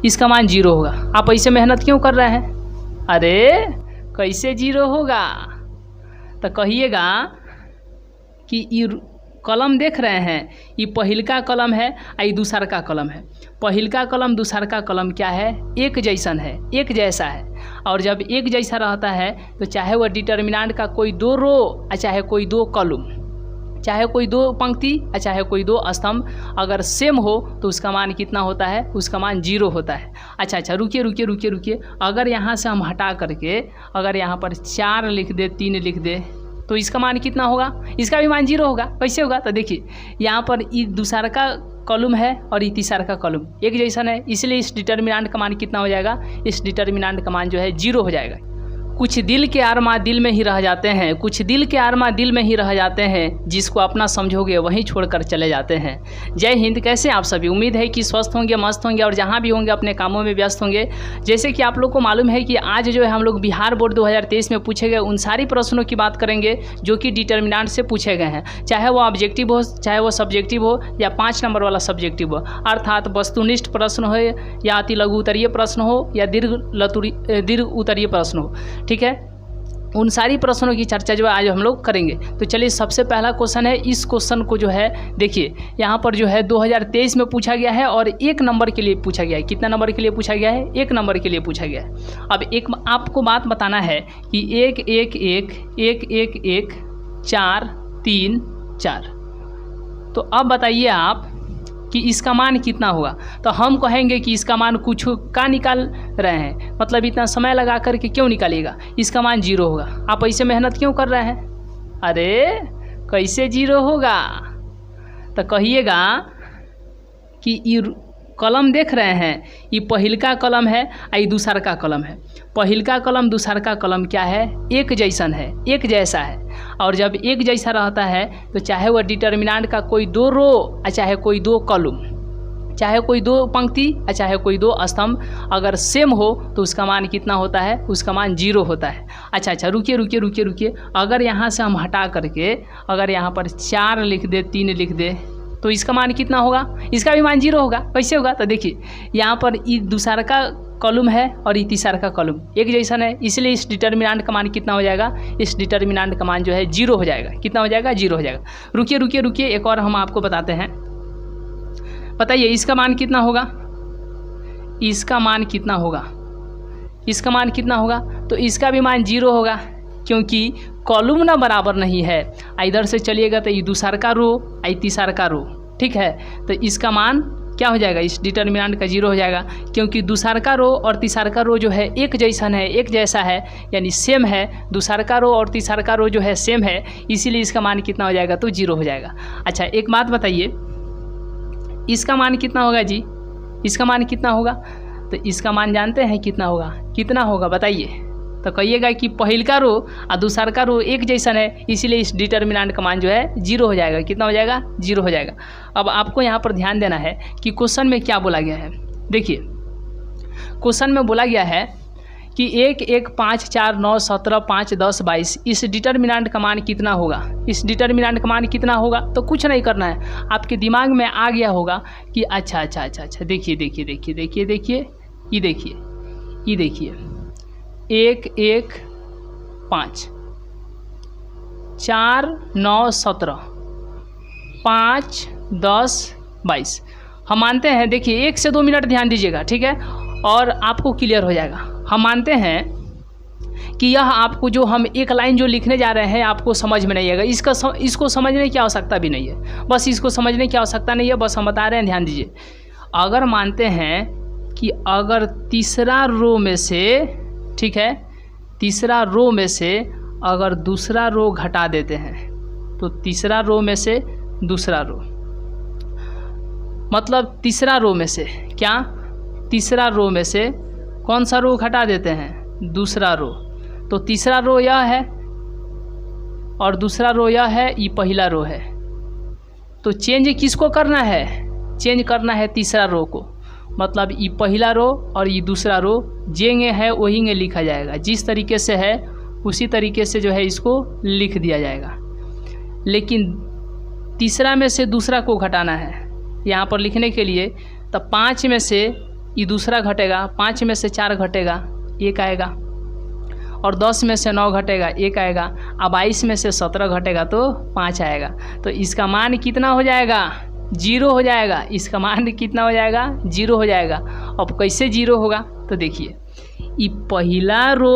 इसका मान 0 होगा। आप ऐसे मेहनत क्यों कर रहे हैं? अरे कैसे 0 होगा? तो कहिएगा कि ये कलम देख रहे हैं, ये पहिलका कलम है और ये दूसरका कलम है। पहिलका कलम दूसरका कलम क्या है? एक जैसन है, एक जैसा है। और जब एक जैसा रहता है तो चाहे वह डिटर्मिनेंट का कोई 2 रो और चाहे कोई 2 कॉलम, चाहे कोई 2 पंक्ति और चाहे कोई 2 स्तंभ, अगर सेम हो तो उसका मान कितना होता है? उसका मान 0 होता है। अच्छा, रुकिए। अगर यहाँ से हम हटा करके अगर यहाँ पर 4 लिख दे, 3 लिख दे, तो इसका मान कितना होगा? इसका भी मान 0 होगा। कैसे होगा? तो देखिए यहाँ पर ये दूसरा का कॉलम है और ये तीसरा का कॉलम एक जैसा है, इसलिए इस डिटर्मिनेंट का मान कितना हो जाएगा? इस डिटर्मिनेंट का मान जो है 0 हो जाएगा। कुछ दिल के आरमा दिल में ही रह जाते हैं, कुछ दिल के आरमा दिल में ही रह जाते हैं, जिसको अपना समझोगे वहीं छोड़कर चले जाते हैं। जय हिंद। कैसे आप सभी? उम्मीद है कि स्वस्थ होंगे, मस्त होंगे और जहां भी होंगे अपने कामों में व्यस्त होंगे। जैसे कि आप लोग को मालूम है कि आज जो है हम लोग बिहार बोर्ड 2023 में पूछे गए उन सारी प्रश्नों की बात करेंगे जो कि डिटर्मिनेंट से पूछे गए हैं, चाहे वो ऑब्जेक्टिव हो, चाहे वो सब्जेक्टिव हो या 5 नंबर वाला सब्जेक्टिव हो, अर्थात वस्तुनिष्ठ प्रश्न हो या अति लघु उत्तरीय प्रश्न हो या दीर्घ उत्तरीय प्रश्न हो। ठीक है, उन सारी प्रश्नों की चर्चा जो है आज हम लोग करेंगे। तो चलिए सबसे पहला क्वेश्चन है, इस क्वेश्चन को जो है देखिए यहाँ पर जो है 2023 में पूछा गया है और 1 नंबर के लिए पूछा गया है। कितना नंबर के लिए पूछा गया है? 1 नंबर के लिए पूछा गया है। अब एक आपको बात बताना है कि 1 1 1 1 1 1 4 3 4, तो अब बताइए आप कि इसका मान कितना होगा? तो हम कहेंगे कि इसका मान कुछ का निकाल रहे हैं, मतलब इतना समय लगा करके क्यों निकालिएगा? इसका मान 0 होगा। आप ऐसे मेहनत क्यों कर रहे हैं? अरे कैसे 0 होगा? तो कहिएगा कि ये कलम देख रहे हैं, ये पहिलका कलम है और ये दूसरका कलम है। पहिलका कलम दूसरका कलम क्या है? एक जैसन है, एक जैसा है। और जब एक जैसा रहता है तो चाहे वह डिटर्मिनेंट का कोई 2 रो और चाहे कोई 2 कॉलम, चाहे कोई 2 पंक्ति और चाहे कोई 2 स्तंभ, अगर सेम हो तो उसका मान कितना होता है? उसका मान 0 होता है। अच्छा, रुकिए। अगर यहाँ से हम हटा करके अगर यहाँ पर 4 लिख दे, 3 लिख दे, तो इसका मान कितना होगा? इसका भी मान 0 होगा। कैसे होगा? तो देखिए यहाँ पर ये दूसरा का कॉलम है और ये तीसरा का कॉलम एक जैसा है, इसलिए इस डिटर्मिनेंट का मान कितना हो जाएगा? इस डिटर्मिनेंट का मान जो है 0 हो जाएगा। कितना हो जाएगा? 0 हो जाएगा। रुकिए, एक और हम आपको बताते हैं। बताइए इसका मान कितना होगा? इसका मान कितना होगा? इसका मान कितना होगा? तो इसका भी मान 0 होगा, क्योंकि कॉलम ना बराबर नहीं है। इधर से चलिएगा तो ये दूसरा रो और तीसरा रो, ठीक है, तो इसका मान क्या हो जाएगा? इस डिटर्मिनेंट का 0 हो जाएगा, क्योंकि दूसरा रो और तीसरा रो जो है एक जैसा है, एक जैसा है, यानी सेम है। दूसरा रो और तीसरा रो जो है सेम है, इसीलिए इसका मान कितना हो जाएगा? तो 0 हो जाएगा। अच्छा, एक बात बताइए, इसका मान कितना होगा जी? इसका मान कितना होगा? तो इसका मान जानते हैं कितना होगा? कितना होगा बताइए? तो कहिएगा कि पहिलका रो और दूसरा रो एक जैसा है, इसीलिए इस डिटर्मिनेंट का मान जो है 0 हो जाएगा। कितना हो जाएगा? 0 हो जाएगा। अब आपको यहाँ पर ध्यान देना है कि क्वेश्चन में क्या बोला गया है। देखिए क्वेश्चन में बोला गया है कि 1 1 5 4 9 17 5 10 22, इस डिटर्मिनेंट का मान कितना होगा? इस डिटर्मिनेंट का मान कितना होगा? तो कुछ नहीं करना है, आपके दिमाग में आ गया होगा कि अच्छा, देखिए ये देखिए 1 1 5 4 9 17 5 10 22, हम मानते हैं। देखिए 1 से 2 मिनट ध्यान दीजिएगा, ठीक है, और आपको क्लियर हो जाएगा। हम मानते हैं कि यह आपको जो हम एक लाइन जो लिखने जा रहे हैं आपको समझ में नहीं आएगा। इसको समझने की आवश्यकता भी नहीं है, बस इसको समझने की आवश्यकता नहीं है, बस हम बता रहे हैं, ध्यान दीजिए। अगर मानते हैं कि अगर तीसरा रो में से, ठीक है, तीसरा रो में से अगर दूसरा रो घटा देते हैं, तो तीसरा रो में से दूसरा रो, मतलब तीसरा रो में से क्या? तीसरा रो में से कौन सा रो घटा देते हैं? दूसरा रो। तो तीसरा रो यह है और दूसरा रो यह है, ये पहला रो है। तो चेंज किसको करना है? चेंज करना है तीसरा रो को, मतलब ये पहला रो और ये दूसरा रो जेंगे है वही में लिखा जाएगा। जिस तरीके से है उसी तरीके से जो है इसको लिख दिया जाएगा। लेकिन तीसरा में से दूसरा को घटाना है यहाँ पर लिखने के लिए, तो 5 में से ये दूसरा घटेगा, 5 में से 4 घटेगा 1 आएगा, और 10 में से 9 घटेगा 1 आएगा, अब 22 में से 17 घटेगा तो 5 आएगा। तो इसका मान कितना हो जाएगा? 0 हो जाएगा। इसका मान कितना हो जाएगा? 0 हो जाएगा। अब कैसे 0 होगा? तो देखिए, ये पहला रो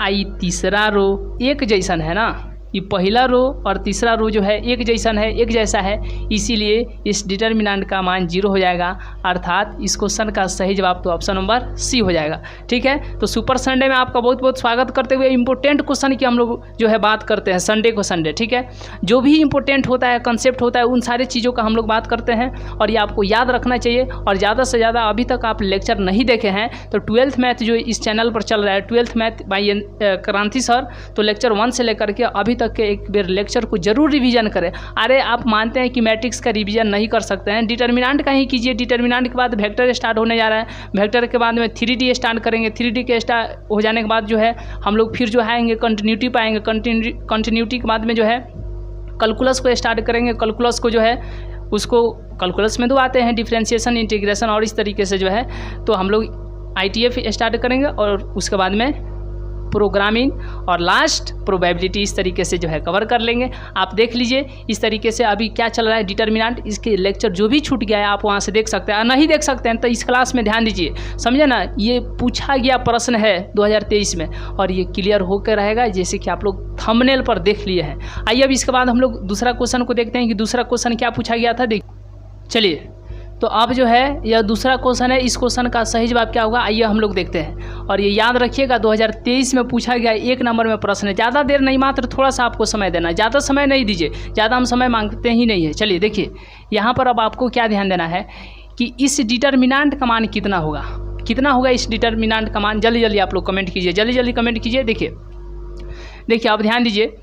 और ये तीसरा रो एक जैसन है ना, ये पहला रो और तीसरा रो जो है एक जैसन है, एक जैसा है, इसीलिए इस डिटर्मिनेंट का मान 0 हो जाएगा। अर्थात इस क्वेश्चन का सही जवाब तो ऑप्शन नंबर सी हो जाएगा। ठीक है, तो सुपर संडे में आपका बहुत बहुत स्वागत करते हुए इंपॉर्टेंट क्वेश्चन की हम लोग जो है बात करते हैं संडे को संडे। ठीक है, जो भी इंपॉर्टेंट होता है, कंसेप्ट होता है, उन सारी चीज़ों का हम लोग बात करते हैं और ये आपको याद रखना चाहिए। और ज़्यादा से ज़्यादा अभी तक आप लेक्चर नहीं देखे हैं तो 12th मैथ जो इस चैनल पर चल रहा है, 12th मैथ बाय क्रांति सर, तो लेक्चर 1 से लेकर के अभी तक के एक बार लेक्चर को जरूर रिवीजन करें। अरे आप मानते हैं कि मैट्रिक्स का रिवीजन नहीं कर सकते हैं, डिटर्मिनेंट का ही कीजिए। डिटर्मिनेंट के बाद वेक्टर स्टार्ट होने जा रहा है, वेक्टर के बाद में 3D स्टार्ट करेंगे, 3D के स्टार्ट हो जाने के बाद जो है हम लोग फिर जो आएंगे कंटिन्यूटी पाएंगे, कंटिन्यूटी के बाद में जो है कैलकुलस को स्टार्ट करेंगे। कैलकुलस को जो है उसको कैलकुलस में 2 आते हैं, डिफरेंशिएशन, इंटीग्रेशन, और इस तरीके से जो है तो हम लोग ITF स्टार्ट करेंगे और उसके बाद में प्रोग्रामिंग और लास्ट प्रोबेबिलिटी इस तरीके से जो है कवर कर लेंगे। आप देख लीजिए इस तरीके से अभी क्या चल रहा है डिटर्मिनेंट। इसके लेक्चर जो भी छूट गया है आप वहाँ से देख सकते हैं, और नहीं देख सकते हैं तो इस क्लास में ध्यान दीजिए, समझे ना। ये पूछा गया प्रश्न है 2023 में और ये क्लियर होकर रहेगा, जैसे कि आप लोग थंबनेल पर देख लिए हैं। आइए अब इसके बाद हम लोग दूसरा क्वेश्चन को देखते हैं कि दूसरा क्वेश्चन क्या पूछा गया था। देख चलिए, तो अब जो है यह दूसरा क्वेश्चन है, इस क्वेश्चन का सही जवाब क्या होगा आइए हम लोग देखते हैं। और ये याद रखिएगा 2023 में पूछा गया 1 नंबर में प्रश्न है। ज़्यादा देर नहीं, मात्र थोड़ा सा आपको समय देना, ज़्यादा समय नहीं दीजिए, ज़्यादा हम समय मांगते ही नहीं है। चलिए देखिए, यहाँ पर अब आपको क्या ध्यान देना है कि इस डिटर्मिनेंट का मान कितना होगा, कितना होगा इस डिटर्मिनेंट का मान। जल्दी जल्दी आप लोग कमेंट कीजिए, जल्दी जल्दी कमेंट कीजिए। देखिए आप ध्यान दीजिए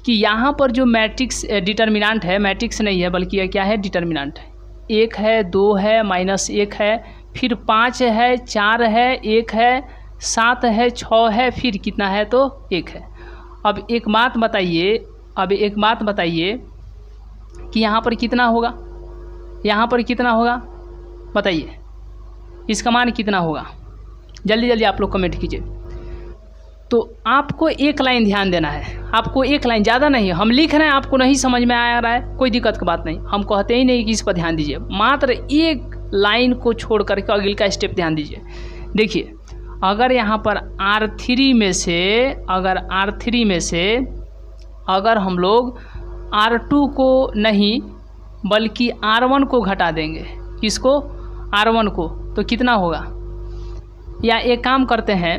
कि यहाँ पर जो मैट्रिक्स डिटर्मिनेंट है, मैट्रिक्स नहीं है बल्कि यह क्या है, डिटर्मिनेंट है। 1 है, 2 है, -1 है, फिर 5 है, 4 है, 1 है, 7 है, 6 है, फिर कितना है तो 1 है। अब एक बात बताइए, कि यहाँ पर कितना होगा, यहाँ पर कितना होगा बताइए, इसका मान कितना होगा। जल्दी जल्दी आप लोग कमेंट कीजिए। तो आपको एक लाइन ध्यान देना है, आपको एक लाइन, ज़्यादा नहीं। हम लिख रहे हैं, आपको नहीं समझ में आ रहा है, कोई दिक्कत की बात नहीं, हम कहते ही नहीं कि इस पर ध्यान दीजिए। मात्र एक लाइन को छोड़ करके अगले का स्टेप ध्यान दीजिए। देखिए, अगर यहाँ पर R3 में से अगर हम लोग R2 को नहीं बल्कि R1 को घटा देंगे, किसको, R1 को, तो कितना होगा। या एक काम करते हैं,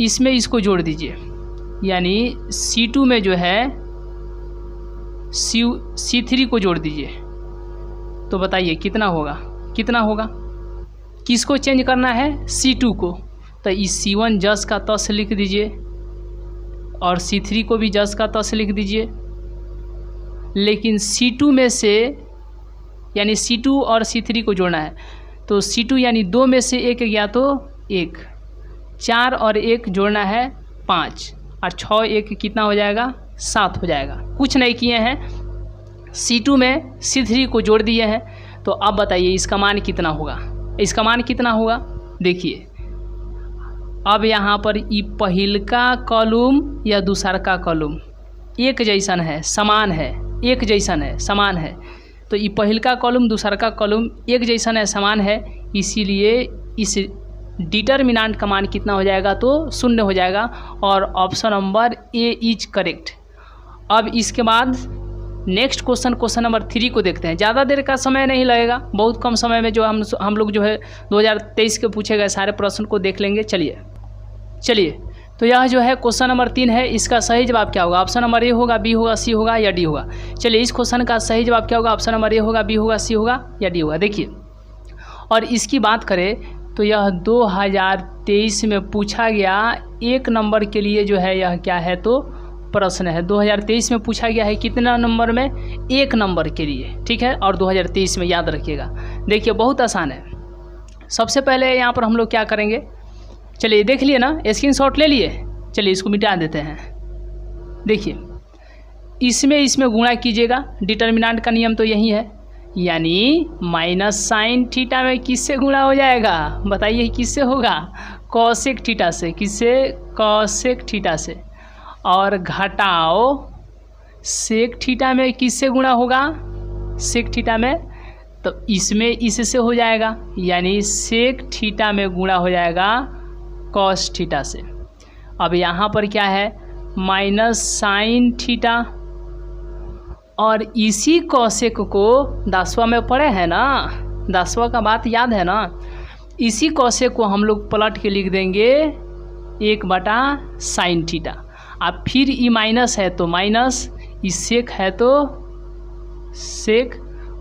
इसमें इसको जोड़ दीजिए, यानी C2 में जो है C3 को जोड़ दीजिए, तो बताइए कितना होगा, कितना होगा। किसको चेंज करना है, C2 को, तो इस C1 जस का तस लिख दीजिए और C3 को भी जस का तस लिख दीजिए। लेकिन C2 में से, यानी C2 और C3 को जोड़ना है, तो C2 यानी 2 में से 1 गया तो 1, 4 और 1 जोड़ना है 5, और 6 1 कितना हो जाएगा, 7 हो जाएगा। कुछ नहीं किए हैं, C2 में C3 को जोड़ दिए हैं। तो अब बताइए इसका मान कितना होगा, इसका मान कितना होगा। देखिए अब यहाँ पर ये पहिलका कॉलम या दूसरका कॉलम एक जैसन है, समान है, एक जैसन है, समान है। तो ये पहिलका कॉलम दूसरका कॉलम एक जैसन है, समान है, इसीलिए इस डिटर्मिनेंट का मान कितना हो जाएगा तो 0 हो जाएगा, और option number A is correct. अब इसके बाद नेक्स्ट क्वेश्चन नंबर 3 को देखते हैं। ज़्यादा देर का समय नहीं लगेगा, बहुत कम समय में जो हम लोग जो है 2023 के पूछे गए सारे प्रश्न को देख लेंगे। चलिए तो यह जो है क्वेश्चन नंबर 3 है, इसका सही जवाब क्या होगा। ऑप्शन नंबर ए होगा, बी होगा, सी होगा या डी होगा। चलिए इस क्वेश्चन का सही जवाब क्या होगा, ऑप्शन नंबर ए होगा, बी होगा, सी होगा या डी होगा। देखिए, और इसकी बात करें तो यह 2023 में पूछा गया 1 नंबर के लिए जो है यह क्या है तो प्रश्न है। 2023 में पूछा गया है कितना नंबर में, 1 नंबर के लिए, ठीक है। और 2023 में याद रखिएगा। देखिए बहुत आसान है। सबसे पहले यहाँ पर हम लोग क्या करेंगे, चलिए देख लिए ना, स्क्रीनशॉट ले लिए। चलिए इसको मिटा देते हैं। देखिए इसमें गुणा कीजिएगा, डिटर्मिनेंट का नियम तो यही है। यानी माइनस साइन थीटा में किससे गुणा हो जाएगा, बताइए किससे होगा, कॉसेक थीटा से। किससे, कॉसेक थीटा से। और घटाओ सेक थीटा में किससे गुणा होगा, सेक थीटा में, तो इसमें इससे हो जाएगा, यानी सेक थीटा में गुणा हो जाएगा कॉस थीटा से। अब यहाँ पर क्या है, माइनस साइन थीटा, और इसी कॉसेक को 10वां में पढ़े हैं ना, 10वां का बात याद है ना, इसी कॉसेक को हम लोग पलट के लिख देंगे 1/साइन थीटा। अब फिर ई माइनस है तो माइनस, ई सेक है तो सेक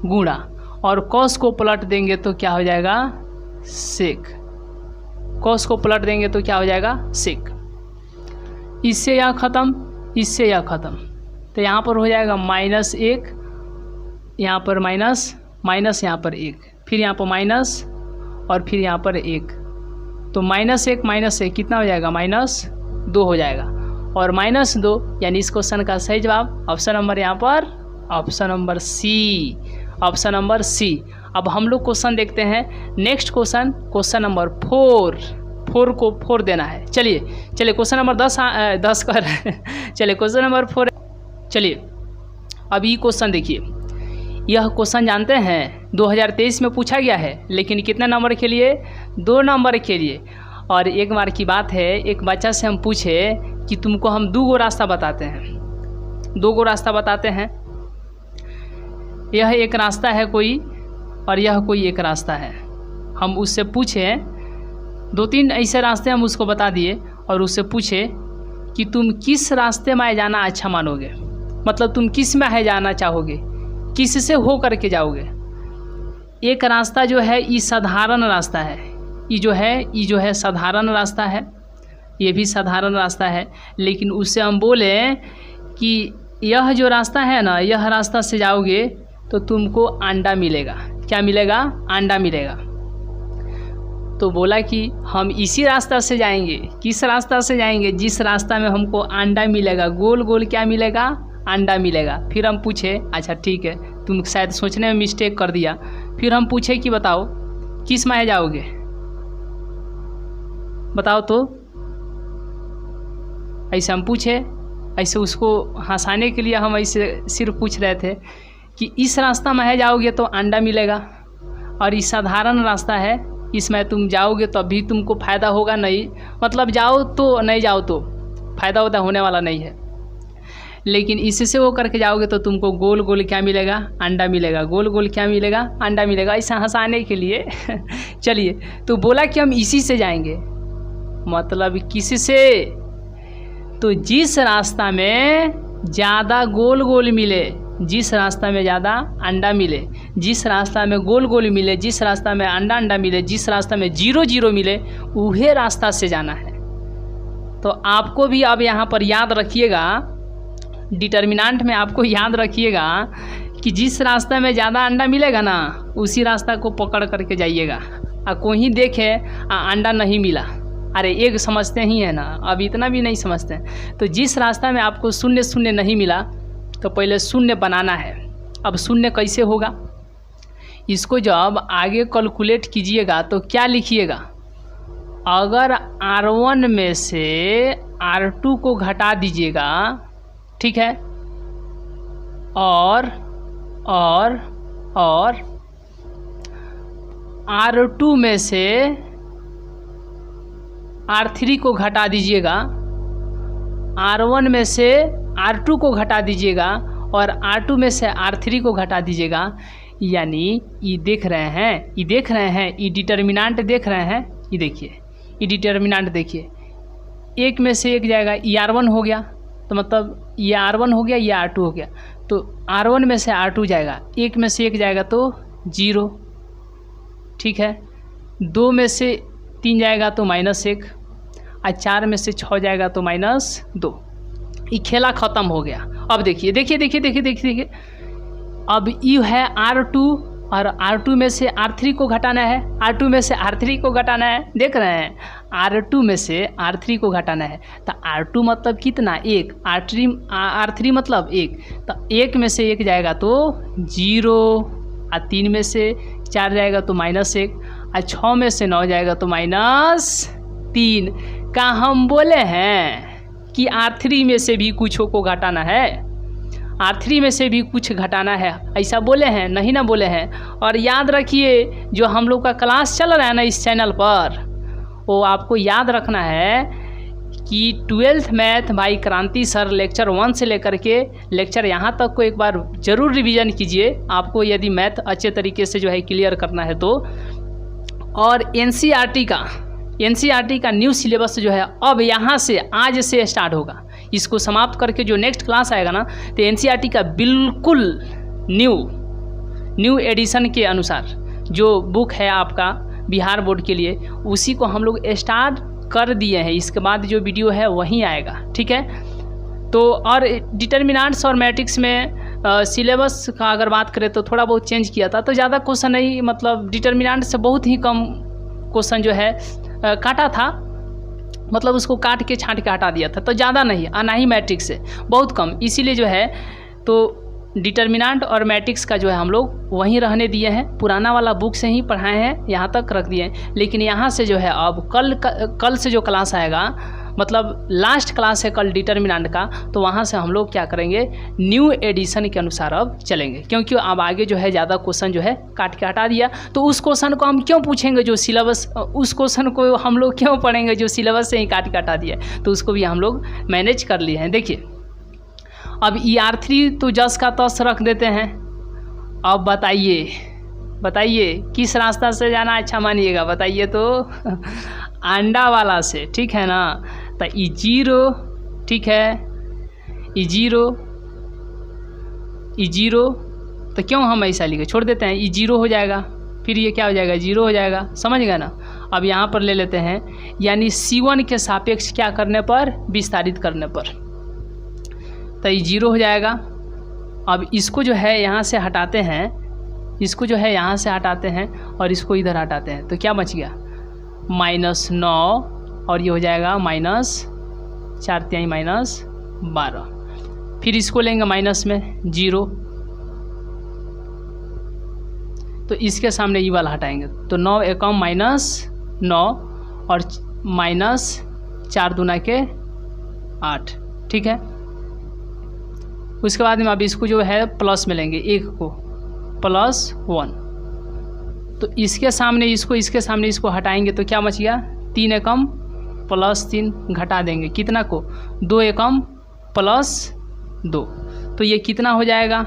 गुणा, और कॉस को पलट देंगे तो क्या हो जाएगा, सेक। कॉस को पलट देंगे तो क्या हो जाएगा, सेक। इससे यह ख़त्म, इससे यह ख़त्म, तो यहाँ पर हो जाएगा -1, यहाँ पर माइनस, माइनस यहाँ पर 1, फिर यहाँ पर माइनस, और फिर यहाँ पर 1, तो -1 कितना हो जाएगा, -2 हो जाएगा। और -2 यानी इस क्वेश्चन का सही जवाब ऑप्शन नंबर यहाँ पर, option number C, option number C. अब हम लोग क्वेश्चन देखते हैं नेक्स्ट क्वेश्चन, क्वेश्चन नंबर 4 को 4 देना है। चलिए क्वेश्चन नंबर 10 कर चलिए क्वेश्चन नंबर 4। चलिए अब ये क्वेश्चन देखिए, यह क्वेश्चन जानते हैं 2023 में पूछा गया है, लेकिन कितने नंबर के लिए, 2 नंबर के लिए। और एक बार की बात है, एक बच्चा से हम पूछे कि तुमको हम 2 रास्ता बताते हैं, 2 रास्ता बताते हैं, यह एक रास्ता है कोई और यह कोई एक रास्ता है। हम उससे पूछे 2-3 ऐसे रास्ते हम उसको बता दिए, और उससे पूछे कि तुम किस रास्ते में जाना अच्छा मानोगे, मतलब तुम किस में है जाना चाहोगे, किससे हो करके जाओगे। एक रास्ता जो है ये साधारण रास्ता है, ये जो है साधारण रास्ता है, ये भी साधारण रास्ता है। लेकिन उससे हम बोले कि यह जो रास्ता है ना, यह रास्ता से जाओगे तो तुमको अंडा मिलेगा। क्या मिलेगा, अंडा मिलेगा। तो बोला कि हम इसी रास्ता से जाएंगे। किस रास्ता से जाएंगे, जिस रास्ता में हमको अंडा मिलेगा, गोल गोल क्या मिलेगा, अंडा मिलेगा। फिर हम पूछे, अच्छा ठीक है, तुम शायद सोचने में मिस्टेक कर दिया। फिर हम पूछे कि बताओ किस में जाओगे, बताओ तो। ऐसे हम पूछे, ऐसे उसको हंसाने के लिए हम ऐसे सिर्फ पूछ रहे थे कि इस रास्ता में जाओगे तो अंडा मिलेगा, और ये साधारण रास्ता है, इसमें तुम जाओगे तो अभी तुमको फ़ायदा होगा नहीं, मतलब जाओ तो नहीं जाओ तो फ़ायदा होता होने वाला नहीं है। लेकिन इससे वो करके जाओगे तो तुमको गोल गोल क्या मिलेगा, अंडा मिलेगा। गोल गोल क्या मिलेगा, अंडा मिलेगा, ऐसा हंसाने के लिए चलिए, तो बोला कि हम इसी से जाएंगे, मतलब किससे, तो जिस रास्ता में ज़्यादा गोल गोल मिले, जिस रास्ता में ज़्यादा अंडा मिले, जिस रास्ता में गोल गोल मिले, जिस रास्ता में अंडा अंडा मिले, जिस रास्ता में 0 मिले, वही रास्ता से जाना है। तो आपको भी अब यहाँ पर याद रखिएगा, डिटर्मिनेंट में आपको याद रखिएगा कि जिस रास्ते में ज़्यादा अंडा मिलेगा ना, उसी रास्ता को पकड़ करके जाइएगा। कोई देखे अंडा नहीं मिला, अरे एक समझते ही है ना, अब इतना भी नहीं समझते हैं। तो जिस रास्ता में आपको 0 नहीं मिला, तो पहले 0 बनाना है। अब 0 कैसे होगा, इसको जब आगे कैलकुलेट कीजिएगा तो क्या लिखिएगा, अगर R1 में से R2 को घटा दीजिएगा, ठीक है, और R2 में से R3 को घटा दीजिएगा, R1 में से R2 को घटा दीजिएगा, और R2 में से R3 को घटा दीजिएगा। यानी ये देख रहे हैं, ये डिटर्मिनेंट देख रहे हैं, ये देखिए, ये डिटर्मिनेंट देखिए, एक में से एक जाएगा, ये R1 हो गया, तो मतलब ये R1 हो गया, ये R2 हो गया, तो R1 में से R2 जाएगा, एक में से एक जाएगा तो 0, ठीक है, 2 में से 3 जाएगा तो -1, और 4 में से 6 जाएगा तो -2। ये खेला ख़त्म हो गया। अब देखिए, अब ये है R2, और R2 में से R3 को घटाना है, R2 में से R3 को घटाना है, देख रहे हैं, R2 में से R3 को घटाना है, तो R2 मतलब कितना, 1, R3 मतलब 1, तो 1 में से 1 जाएगा तो 0, और 3 में से 4 जाएगा तो -1 और 6 में से 9 जाएगा तो -3। का हम बोले हैं कि R3 में से भी कुछ को घटाना है, R3 में से भी कुछ घटाना है, ऐसा बोले हैं? नहीं ना बोले हैं। और याद रखिए जो हम लोग का क्लास चल रहा है ना इस चैनल पर, वो आपको याद रखना है कि 12th मैथ भाई क्रांति सर लेक्चर 1 से लेकर के लेक्चर यहाँ तक को एक बार ज़रूर रिवीजन कीजिए, आपको यदि मैथ अच्छे तरीके से जो है क्लियर करना है तो। और एनसीईआरटी का न्यू सिलेबस जो है अब यहाँ से आज से स्टार्ट होगा। इसको समाप्त करके जो नेक्स्ट क्लास आएगा ना तो एनसीईआरटी का बिल्कुल न्यू एडिशन के अनुसार जो बुक है आपका बिहार बोर्ड के लिए, उसी को हम लोग स्टार्ट कर दिए हैं। इसके बाद जो वीडियो है वहीं आएगा, ठीक है। तो और डिटर्मिनेंट्स और मैट्रिक्स में सिलेबस का अगर बात करें तो थोड़ा बहुत चेंज किया था, तो ज़्यादा क्वेश्चन नहीं, मतलब डिटर्मिनेंट से बहुत ही कम क्वेश्चन जो है काटा था, मतलब उसको काट के छांट के हटा दिया था, तो ज़्यादा नहीं, ना ही मैट्रिक्स से बहुत कम। इसीलिए जो है तो डिटर्मिनेंट और मैट्रिक्स का जो है हम लोग वहीं रहने दिए हैं, पुराना वाला बुक से ही पढ़ाए हैं, यहाँ तक रख दिए हैं। लेकिन यहाँ से जो है अब कल से जो क्लास आएगा, मतलब लास्ट क्लास है कल डिटर्मिनेंट का, तो वहाँ से हम लोग क्या करेंगे, न्यू एडिशन के अनुसार अब चलेंगे, क्योंकि अब आगे जो है ज़्यादा क्वेश्चन जो है काट के हटा दिया। तो उस क्वेश्चन को हम क्यों पूछेंगे जो सिलेबस, उस क्वेश्चन को हम लोग क्यों पढ़ेंगे जो सिलेबस से ही काट के हटा दिया, तो उसको भी हम लोग मैनेज कर लिए हैं। देखिए अब ER3 तो जस का तस रख देते हैं। अब बताइए किस रास्ता से जाना अच्छा मानिएगा, बताइए तो अंडा वाला से, ठीक है ना। तो E0, ठीक है, E0 तो क्यों हम ऐसा लिखे, छोड़ देते हैं, E0 हो जाएगा, फिर ये क्या हो जाएगा, 0 हो जाएगा, समझ गए ना। अब यहाँ पर ले लेते हैं, यानी C1 के सापेक्ष क्या करने पर, विस्तारित करने पर, तो ये 0 हो जाएगा। अब इसको जो है यहाँ से हटाते हैं, और इसको इधर हटाते हैं, तो क्या बच गया, -9, और ये हो जाएगा -4 -12। फिर इसको लेंगे माइनस में 0, तो इसके सामने ये वाला हटाएंगे, तो 9 एकम -9 और -4 दूना के 8, ठीक है। उसके बाद में अब इसको जो है प्लस में लेंगे, 1 को +1, तो इसके सामने इसको हटाएंगे, तो क्या बच गया, 3 एकम +3 घटा देंगे, कितना को, 2 एकम +2, तो ये कितना हो जाएगा,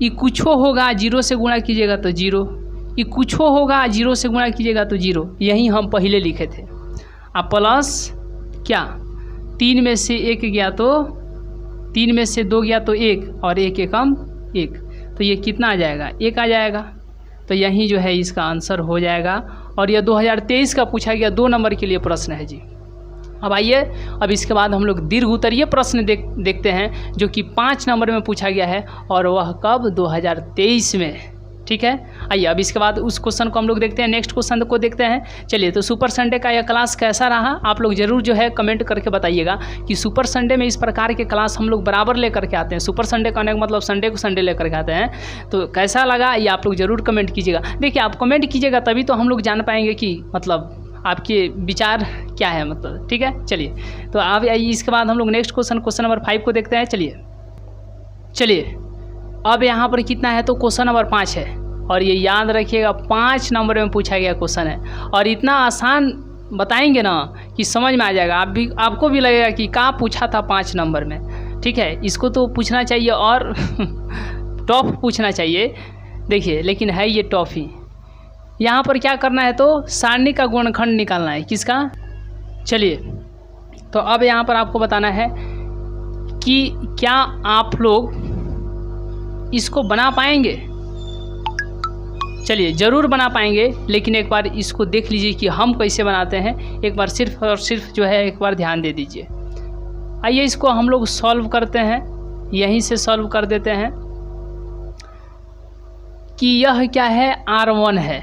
ये कुछ होगा 0 से गुणा कीजिएगा तो 0, ये कुछ होगा 0 से गुणा कीजिएगा तो 0, यही हम पहले लिखे थे। अब प्लस क्या, 3 में से 1 गया तो 3 में से 2 गया तो 1, और 1 एकम 1, तो ये कितना आ जाएगा, 1 आ जाएगा। तो यही जो है इसका आंसर हो जाएगा। और यह 2023 का पूछा गया 2 नंबर के लिए प्रश्न है जी। अब आइए, अब इसके बाद हम लोग दीर्घ उत्तरीय प्रश्न देखते हैं, जो कि 5 नंबर में पूछा गया है, और वह कब, 2023 में, ठीक है। आइए अब इसके बाद उस क्वेश्चन को हम लोग देखते हैं, नेक्स्ट क्वेश्चन को देखते हैं। चलिए, तो सुपर संडे का यह क्लास कैसा रहा, आप लोग जरूर जो है कमेंट करके बताइएगा कि सुपर संडे में इस प्रकार के क्लास हम लोग बराबर लेकर के आते हैं। सुपर संडे कहने का मतलब संडे को संडे लेकर के आते हैं, तो कैसा लगा ये आप लोग जरूर कमेंट कीजिएगा। देखिए, आप कमेंट कीजिएगा तभी तो हम लोग जान पाएंगे कि मतलब आपके विचार क्या है, मतलब, ठीक है। चलिए, तो अब इसके बाद हम लोग नेक्स्ट क्वेश्चन नंबर 5 को देखते हैं। चलिए अब यहाँ पर कितना है, तो क्वेश्चन नंबर 5 है, और ये याद रखिएगा 5 नंबर में पूछा गया क्वेश्चन है, और इतना आसान बताएंगे ना कि समझ में आ जाएगा, आपको भी लगेगा कि क्या पूछा था 5 नंबर में, ठीक है। इसको तो पूछना चाहिए और टॉप पूछना चाहिए, देखिए, लेकिन है ये टॉप ही। यहाँ पर क्या करना है, तो सारणी का गुणनखंड निकालना है, किसका। चलिए, तो अब यहाँ पर आपको बताना है कि क्या आप लोग इसको बना पाएंगे। चलिए, ज़रूर बना पाएंगे, लेकिन एक बार इसको देख लीजिए कि हम कैसे बनाते हैं, एक बार सिर्फ और सिर्फ जो है एक बार ध्यान दे दीजिए। आइए इसको हम लोग सॉल्व करते हैं, यहीं से सॉल्व कर देते हैं कि यह क्या है, R1 है,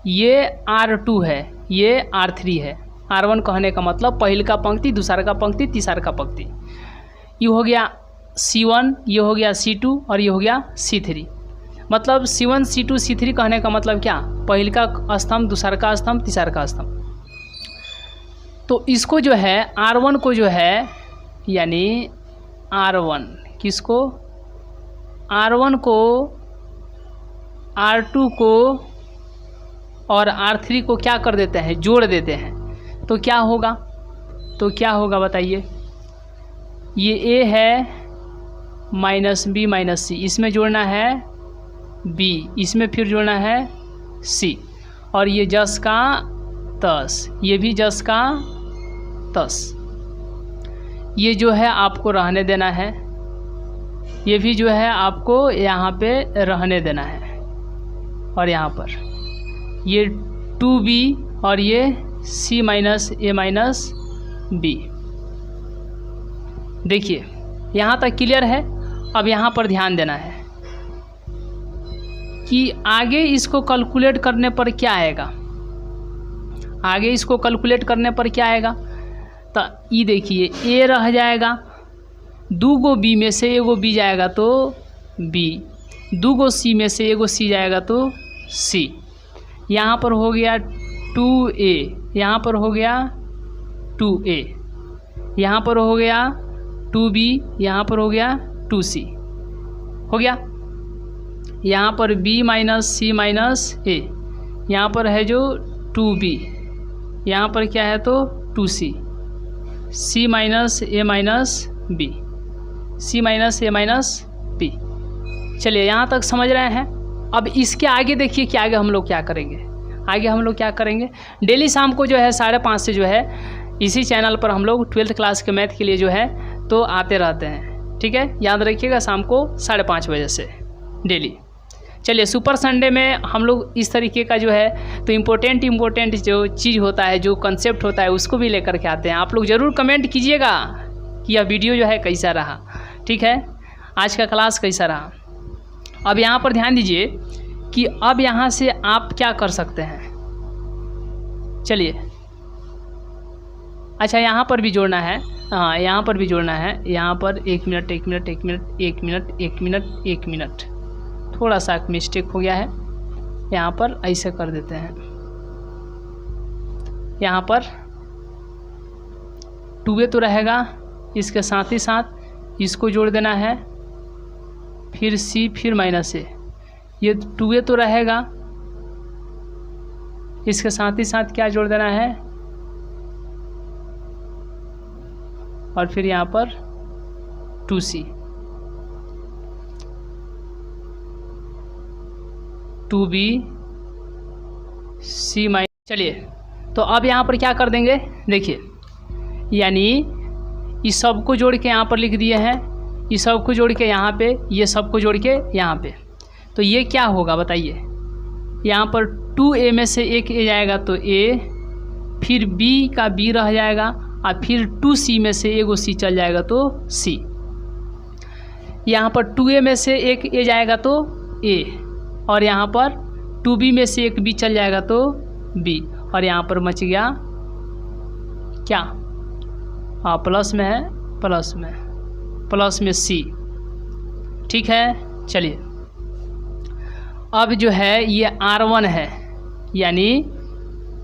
ये R2 है, ये R3 है। R1 कहने का मतलब पहल का पंक्ति, दूसरा का पंक्ति, तीसरा का पंक्ति। ये हो गया C1, ये हो गया C2, और ये हो गया C3। मतलब C1 C2 C3 कहने का मतलब क्या, पहल का स्तंभ, दूसरा का स्तंभ, तीसरा का स्तंभ। तो इसको जो है R1 को जो है यानी R1 किसको, R1 को, R2 को और R3 को क्या कर देते हैं, जोड़ देते हैं। तो क्या होगा, तो क्या होगा बताइए, ये A है माइनस B माइनस C, इसमें जोड़ना है B, इसमें फिर जोड़ना है C, और ये जस का तस, ये भी जस का तस। ये जो है आपको रहने देना है, ये भी जो है आपको यहाँ पे रहने देना है, और यहाँ पर ये 2B और ये C minus A minus B। देखिए यहाँ तक क्लियर है। अब यहाँ पर ध्यान देना है कि आगे इसको कैलकुलेट करने पर क्या आएगा, आगे इसको कैलकुलेट करने पर क्या आएगा। तो ये देखिए A रह जाएगा, 2 गो B में से एगो B जाएगा तो B, 2 गो C में से एगो C जाएगा तो C। यहाँ पर हो गया 2A, यहाँ पर हो गया 2A, यहाँ पर हो गया 2B, यहाँ पर हो गया 2C, हो गया। यहाँ पर B minus C minus A, यहाँ पर है जो 2B, यहाँ पर क्या है तो 2C, C minus A minus B, C minus A minus B। चलिए यहाँ तक समझ रहे हैं। अब इसके आगे देखिए कि आगे हम लोग क्या करेंगे, आगे हम लोग क्या करेंगे। डेली शाम को जो है 5:30 से जो है इसी चैनल पर हम लोग 12th क्लास के मैथ के लिए जो है तो आते रहते हैं, ठीक है। याद रखिएगा शाम को 5:30 बजे से डेली। चलिए सुपर संडे में हम लोग इस तरीके का जो है तो इम्पोर्टेंट जो चीज़ होता है, जो कंसेप्ट होता है, उसको भी लेकर के आते हैं। आप लोग ज़रूर कमेंट कीजिएगा कि यह वीडियो जो है कैसा रहा, ठीक है, आज का क्लास कैसा रहा। अब यहाँ पर ध्यान दीजिए कि अब यहाँ से आप क्या कर सकते हैं। चलिए अच्छा यहाँ पर भी जोड़ना है, हाँ यहाँ पर भी जोड़ना है। यहाँ पर 1 minute 1 minute 1 minute 1 minute 1 minute 1 minute, थोड़ा सा मिस्टेक हो गया है। यहाँ पर ऐसे कर देते हैं, यहाँ पर 2A तो रहेगा, इसके साथ ही साथ इसको जोड़ देना है, फिर C फिर माइनस A। ये 2A तो रहेगा, इसके साथ ही साथ क्या जोड़ देना है, और फिर यहाँ पर 2C, 2B C माइनस। चलिए तो अब यहाँ पर क्या कर देंगे, देखिए यानी इस सब को जोड़ के यहाँ पर लिख दिए हैं, इस सब को जोड़ के यहाँ पे, ये सब को जोड़ के यहाँ पे। तो ये क्या होगा बताइए, यहाँ पर 2A में से एक A जाएगा तो A, फिर B का B रह जाएगा, और फिर 2C में से एगो C चल जाएगा तो C। यहाँ पर 2A में से एक A जाएगा तो A, और यहाँ पर 2B में से एक B चल जाएगा तो B, और यहाँ पर बच गया क्या, हाँ प्लस में है, प्लस में C, ठीक है। चलिए अब जो है ये R1 है, यानी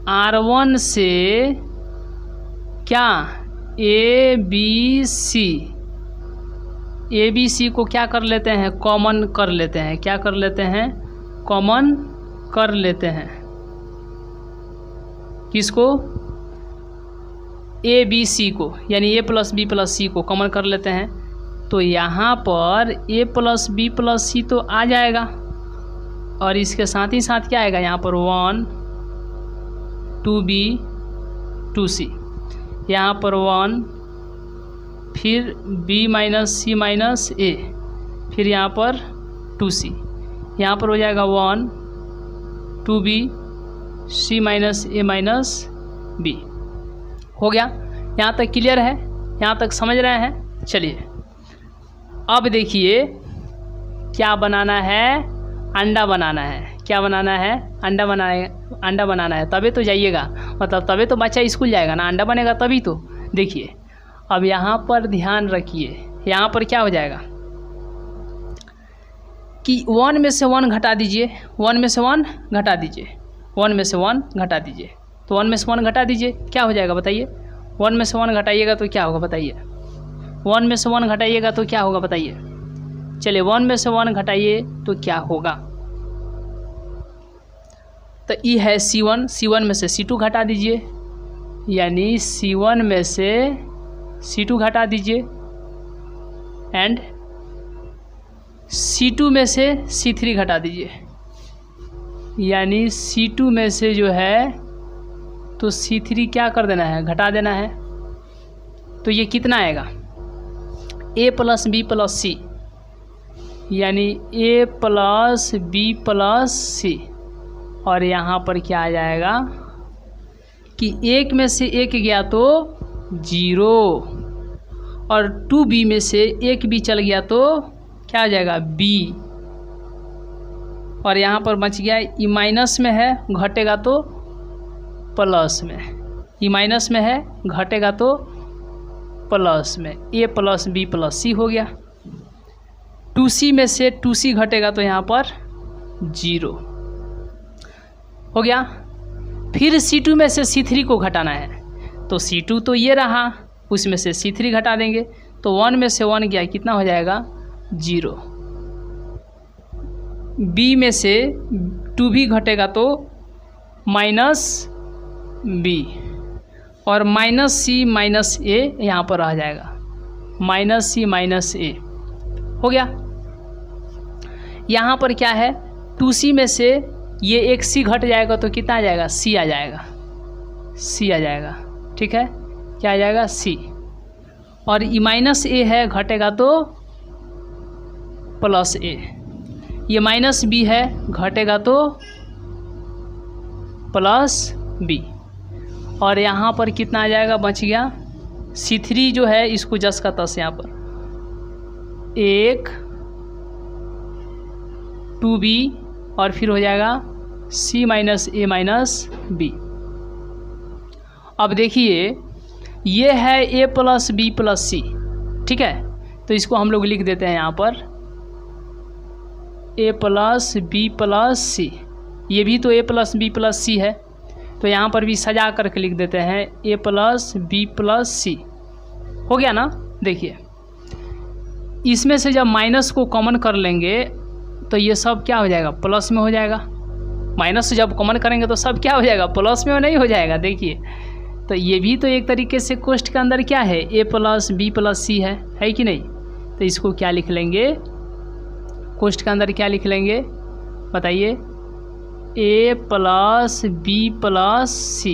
R1 से क्या ABC को क्या कर लेते हैं, कॉमन कर लेते हैं। क्या कर लेते हैं, कॉमन कर लेते हैं। किसको, ABC को, यानी A plus B plus C को कॉमन कर लेते हैं। तो यहाँ पर A plus B plus C तो आ जाएगा, और इसके साथ ही साथ क्या आएगा, यहाँ पर 1 2B 2C, यहाँ पर 1, फिर B minus C minus A, फिर यहाँ पर 2C, यहाँ पर हो जाएगा 1 2B C minus A minus B। हो गया, यहाँ तक क्लियर है, यहाँ तक समझ रहे हैं। चलिए अब देखिए क्या बनाना है, अंडा बनाना है। क्या बनाना है, अंडा बनाना है, तभी तो जाइएगा, मतलब तभी तो बच्चा स्कूल जाएगा ना, अंडा बनेगा तभी तो। देखिए अब यहाँ पर ध्यान रखिए, यहाँ पर क्या हो जाएगा, कि 1 में से 1 घटा दीजिए, 1 में से 1 घटा दीजिए, 1 में से 1 घटा दीजिए। तो 1 में से 1 घटा दीजिए, क्या हो जाएगा बताइए? 1 में से 1 घटाइएगा तो क्या होगा बताइए? 1 में से 1 घटाइएगा तो क्या होगा बताइए? चलिए 1 में से 1 घटाइए तो क्या होगा? तो ये है C1, C1 में से C2 घटा दीजिए, यानी C1 में से C2 घटा दीजिए एंड C2 में से C3 घटा दीजिए, यानी C2 में से जो है तो C3 क्या कर देना है? घटा देना है। तो ये कितना आएगा? A plus B plus C, यानी A plus B plus C। और यहाँ पर क्या आ जाएगा कि 1 में से 1 गया तो 0 और 2B में से 1 B चल गया तो क्या आ जाएगा? B। और यहाँ पर बच गया ई माइनस में है, घटेगा तो प्लस में, ई माइनस में है, घटेगा तो प्लस में, A plus B plus C हो गया। 2C में से 2C घटेगा तो यहाँ पर 0 हो गया। फिर C2 में से C3 को घटाना है, तो C2 तो ये रहा, उसमें से C3 घटा देंगे तो 1 में से 1 गया, कितना हो जाएगा? 0। B में से 2B घटेगा तो माइनस B और माइनस C माइनस A यहाँ पर रह जाएगा, माइनस C माइनस A हो गया। यहाँ पर क्या है? 2C में से ये एक C घट जाएगा तो कितना आ जाएगा? C आ जाएगा, C आ जाएगा, ठीक है, क्या आ जाएगा? C। और ई माइनस A है, घटेगा तो प्लस A, ये माइनस B है, घटेगा तो प्लस B। और यहाँ पर कितना आ जाएगा? बच गया C3 जो है, इसको जस का तस यहाँ पर 1 2B और फिर हो जाएगा C minus A minus B। अब देखिए ये है A plus B plus C, ठीक है, तो इसको हम लोग लिख देते हैं यहाँ पर A plus B plus C। ये भी तो A plus B plus C है, तो यहाँ पर भी सजा करके लिख देते हैं A plus B plus C। हो गया ना? देखिए इसमें से जब माइनस को कॉमन कर लेंगे तो ये सब क्या हो जाएगा? प्लस में हो जाएगा। माइनस से जब कॉमन करेंगे तो सब क्या हो जाएगा? प्लस में नहीं हो जाएगा। देखिए तो ये भी तो एक तरीके से कोष्ठ के अंदर क्या है? A plus B plus C है कि नहीं? तो इसको क्या लिख लेंगे? कोष्ठ के अंदर क्या लिख लेंगे बताइए? A plus B plus C,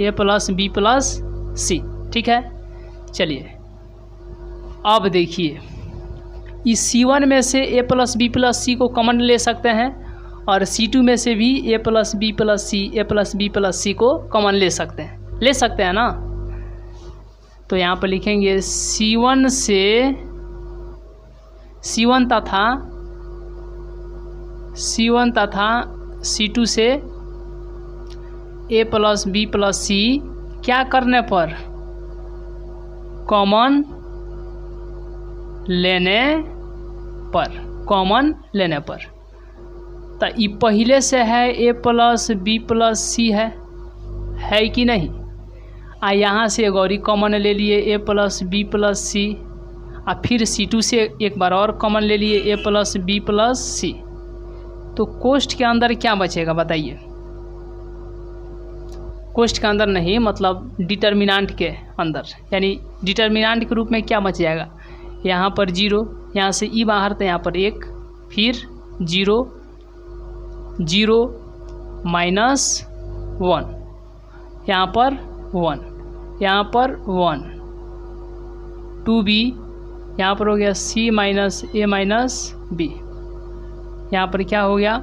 A plus B plus C, ठीक है। चलिए अब देखिए इस C1 में से A plus B plus C को कॉमन ले सकते हैं और C2 में से भी A plus B plus C, A plus B plus C को कॉमन ले सकते हैं ना। तो यहाँ पर लिखेंगे C1 से C1 तथा C2 से A plus B plus C क्या करने पर? कॉमन लेने पर। तो ये पहले से है A plus B plus C है कि नहीं? यहाँ से एक और कॉमन ले लिए A plus B plus C, और फिर C2 से एक बार और कॉमन ले लिए A plus B plus C। तो कोष्ठ के अंदर क्या बचेगा बताइए? कोष्ठ के अंदर नहीं, मतलब डिटर्मिनेंट के अंदर, यानी डिटर्मिनेंट के रूप में क्या बच जाएगा? यहाँ पर 0, यहाँ से ई बाहर तो यहाँ पर 1, फिर 0 0 माइनस 1, यहाँ पर 1, यहाँ पर 1, 2B, यहाँ पर हो गया C minus A minus B, यहाँ पर क्या हो गया?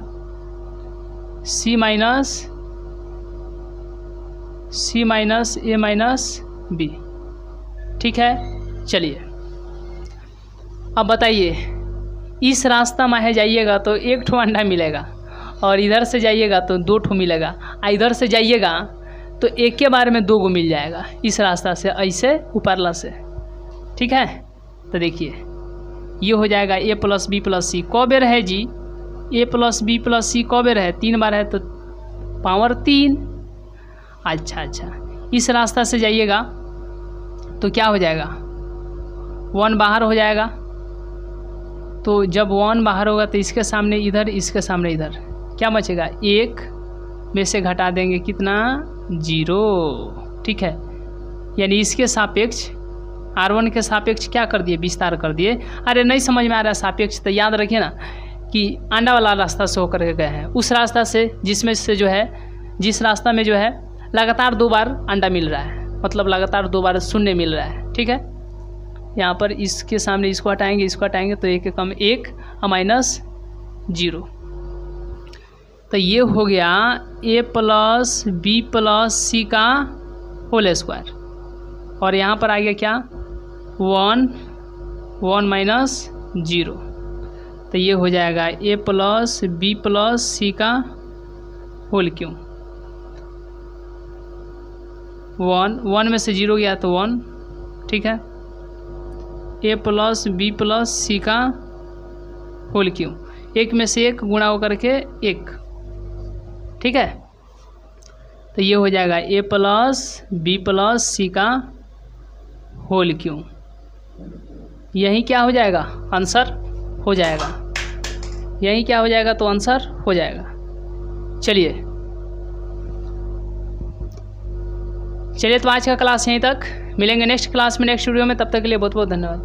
C minus A minus B, ठीक है। चलिए अब बताइए इस रास्ता में जाइएगा तो 1 ठो अंडा मिलेगा और इधर से जाइएगा तो 2 ठो मिलेगा, इधर से जाइएगा तो एक के बार में 2 गो मिल जाएगा इस रास्ता से, ऐसे ऊपरला से, ठीक है। तो देखिए ये हो जाएगा ए प्लस बी प्लस सी। कौ बेर है जी? ए प्लस बी प्लस सी कौ बेर है? 3 बार है, तो पावर 3। अच्छा, इस रास्ता से जाइएगा तो क्या हो जाएगा? 1 बाहर हो जाएगा। तो जब 1 बाहर होगा तो इसके सामने इधर, इसके सामने इधर, क्या बचेगा? 1 में से घटा देंगे कितना? 0। ठीक है, यानी इसके सापेक्ष R1 के सापेक्ष क्या कर दिए? विस्तार कर दिए। अरे नहीं समझ में आ रहा है सापेक्ष, तो याद रखिए ना कि अंडा वाला रास्ता से होकर के गए हैं, उस रास्ता से जिसमें से जो है, जिस रास्ता में जो है लगातार 2 बार अंडा मिल रहा है, मतलब लगातार 2 बार शून्य मिल रहा है। ठीक है, यहाँ पर इसके सामने इसको हटाएंगे, इसको हटाएंगे, तो 1 कम 1 माइनस 0। तो ये हो गया ए प्लस बी प्लस सी का होल स्क्वायर। और यहाँ पर आ गया क्या? 1 माइनस 0। तो ये हो जाएगा ए प्लस बी प्लस सी का होल क्यूब। 1 में से 0 गया तो 1। ठीक है, ए प्लस बी प्लस सी का होल क्यूब। 1 में से 1 गुणा होकर के 1। ठीक है, तो ये हो जाएगा ए प्लस बी प्लस सी का होल क्यूब। यही क्या हो जाएगा? आंसर हो जाएगा। यही क्या हो जाएगा? तो आंसर हो जाएगा। चलिए तो आज का क्लास यहीं तक। मिलेंगे नेक्स्ट क्लास में, नेक्स्ट वीडियो में। तब तक के लिए बहुत बहुत धन्यवाद।